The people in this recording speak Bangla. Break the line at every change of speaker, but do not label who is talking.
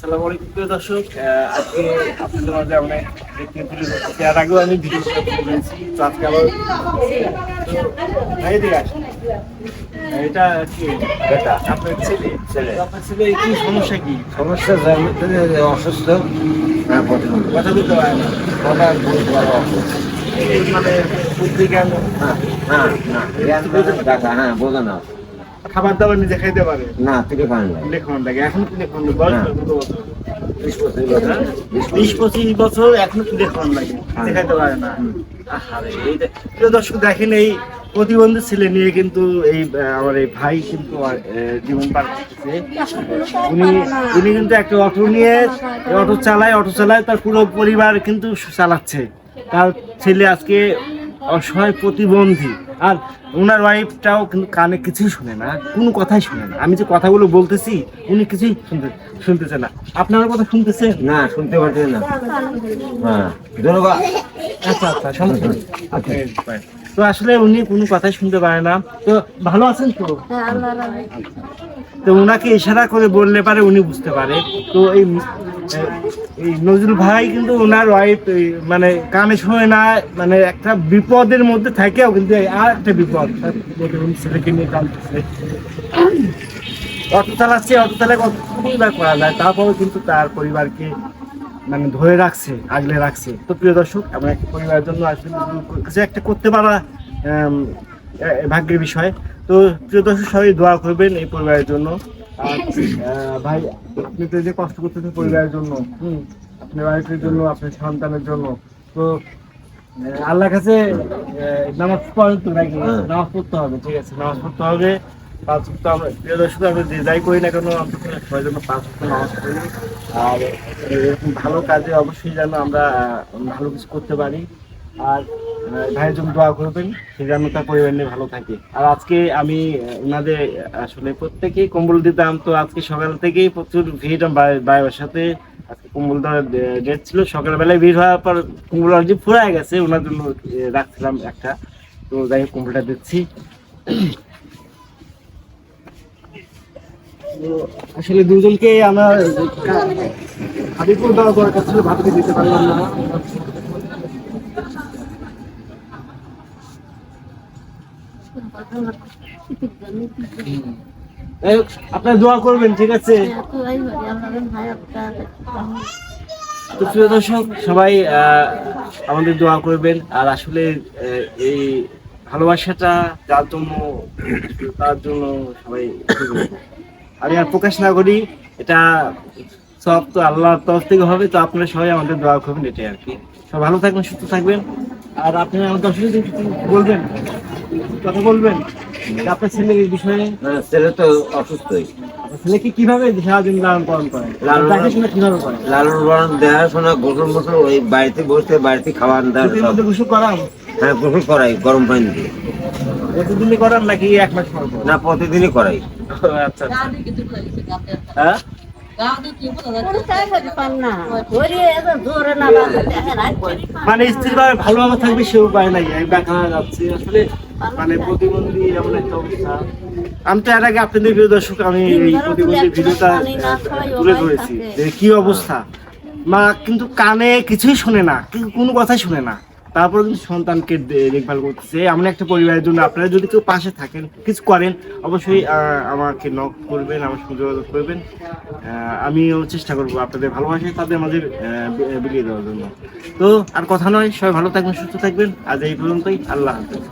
আসসালামু আলাইকুম প্রিয় দর্শক, আজকে আপনাদের মাঝে আমরা দেখতে তুলে ধরছি। এর আগেও আমি ভিডিও করেছি, তো আজকে আবার ভাই এদিকে আসেন। এটা কি
এটা
আপনার ছেলে?
ছেলে।
আপনার ছেলে কি সমস্যা, কি
সমস্যা জন্ম থেকে অসুস্থ,
কথা বলতে পারে না,
কথা বলতে পারো অসুস্থ।
এই মানে বুদ্ধি জ্ঞান,
হ্যাঁ না জ্ঞান টাকা, হ্যাঁ বোঝো না,
খাবার দাবার নিজে খাইতে পারে
না থেকে পারেন না।
লেখন লাগে এখন তুলে খান বয়স
হ্যাঁ।
কত বছর?
20-25 বছর।
20-25 বছর এখনো তুলে খাওয়ান লাগে, দেখাইতে পারে না। আহারে, এইটা প্রিয় দর্শক দেখেন, এই প্রতিবন্ধী ছেলে নিয়ে কিন্তু এই আমার এই ভাই কিন্তু জীবন পার করতেছে। উনি উনি কিন্তু একটা অটো নিয়ে অটো চালায় তার পুরো পরিবার কিন্তু চালাচ্ছে। তার ছেলে আজকে অসহায় প্রতিবন্ধী, আর ওনার ওয়াইফটাও কিন্তু কানে কিছুই শুনে না, কোনো কথাই শুনে না। আমি যে কথাগুলো বলতেছি উনি কিছুই শুনতেছে না। আপনার কথা শুনতেছেন?
না শুনতে পারছেন না। হ্যাঁ ধন্যবাদ।
আচ্ছা আচ্ছা, সমস্যা নেই। তো আসলে উনি কোনো কথাই শুনতে পারে না। তো ভালো আছেন তো? তো ওনাকে ইশারা করে বললে পারে উনি বুঝতে পারে। তো এই নজরুল ভাই কিন্তু ওনার ওয়াইফ মানে কানে শোনে না, মানে একটা বিপদের মধ্যে থাকেও কিন্তু আর একটা বিপদ, ছেলেকে নিয়ে কাঁদতেছে। অটো চালায় কতক্ষণই বা করা যায়, তারপরেও কিন্তু তার পরিবারকে মানে ধরে রাখছে, আগলে রাখছে। তো প্রিয় দর্শক, আমরা একটা পরিবারের জন্য আসলে কিছু একটা করতে পারা ভাগ্যের বিষয়। তো প্রিয় দর্শক, সবাই দোয়া করবেন এই পরিবারের জন্য। আর ভাই, আপনি তো যে কষ্ট করতেছেন পরিবারের জন্য, আপনার ওয়াইফের জন্য, আপনার সন্তানের জন্য, তো আল্লাহর কাছে নামাজ পড়েন তো নাকি? নামাজ পড়তে হবে, ঠিক আছে, নামাজ পড়তে হবে। 5 ওয়াক্ত আমরা প্রিয় দর্শক, আমরা যে যাই করি না কেন অন্তত সবার জন্য 5 ওয়াক্ত নামাজ পড়ি। আর এরকম ভালো কাজে অবশ্যই যেন আমরা ভালো কিছু করতে পারি। আর ভাইয়ের জন্য দোয়া করবেন, সে যেন তার পরিবার নিয়ে ভালো থাকে। আর আজকে আমি ওনাদের আসলে প্রত্যেকেই কম্বল দিতাম, তো আজকে সকাল থেকেই প্রচুর ভিড় ভাইয়ের সাথে। আজকে কম্বল দেওয়ার ডেট ছিল, সকালবেলায় ভিড় হওয়ার পর কম্বল অলরেডি ফুরায় গেছে, ওনার জন্য রাখছিলাম একটা। তো যাই হোক, কম্বলটা দিচ্ছি। আসলে দুজনকে আমার হাবিপুর দেওয়া দরকার ছিল, ভাবিকে দিতে পারলাম না। আপনারা দোয়া করবেন, ঠিক আছে? তো প্রিয় দর্শক, সবাই আমাদের দোয়া করবেন। আর আসলে এই ভালোবাসাটা যার জন্য, তার জন্য সবাই আমি আর প্রকাশ না করি, এটা সব তো আল্লাহর তরফ থেকে হবে। তো আপনারা সবাই আমাদের দোয়া করবেন, এটাই আর কি। সবাই ভালো থাকবেন, সুস্থ থাকবেন। আর আপনি আমার দর্শকদের কিছু বলবেন, কথা বলবেন আপনার ছেলের এই বিষয়ে?
ছেলে তো অসুস্থই।
ছেলেকে কিভাবে সারাদিন লালন পালন করেন, দেখাশোনা কিভাবে করেন?
লালন পালন, দেখাশোনা, গোসল মোসল ওই বাড়িতে বসে, বাড়িতে খাওয়ান দাওয়ান।
গোসল করান?
হ্যাঁ গোসল করাই গরম পানি দিয়ে।
প্রতিদিনই করান নাকি 1 মাস পর পর?
না প্রতিদিনই করাই।
আচ্ছা হ্যাঁ, মানে স্ত্রীর ভাবে ভালোভাবে থাকবে সে উপায় নাই, দেখা যাচ্ছে আসলে মানে প্রতিবন্ধী এমন একটা অবস্থা। আমি তো এর আগে আপনাদের প্রিয় দর্শক, আমি এই প্রতিবন্ধী ভিডিওটা তুলে ধরেছি যে কি অবস্থা। মা কিন্তু কানে কিছুই শোনে না, কোনো কথাই শোনে না, তারপরে কিন্তু সন্তানকে দেখভাল করতেছে। এমন একটা পরিবারের জন্য আপনারা যদি কেউ পাশে থাকেন, কিছু করেন, অবশ্যই আমাকে নক করবেন, আমার সঙ্গে যোগাযোগ করবেন। আমিও চেষ্টা করবো আপনাদের ভালোবাসায় তাদের মাঝে বিলিয়ে দেওয়ার জন্য। তো আর কথা নয়, সবাই ভালো থাকবেন, সুস্থ থাকবেন। আজ এই পর্যন্তই, আল্লাহ হাফেজ।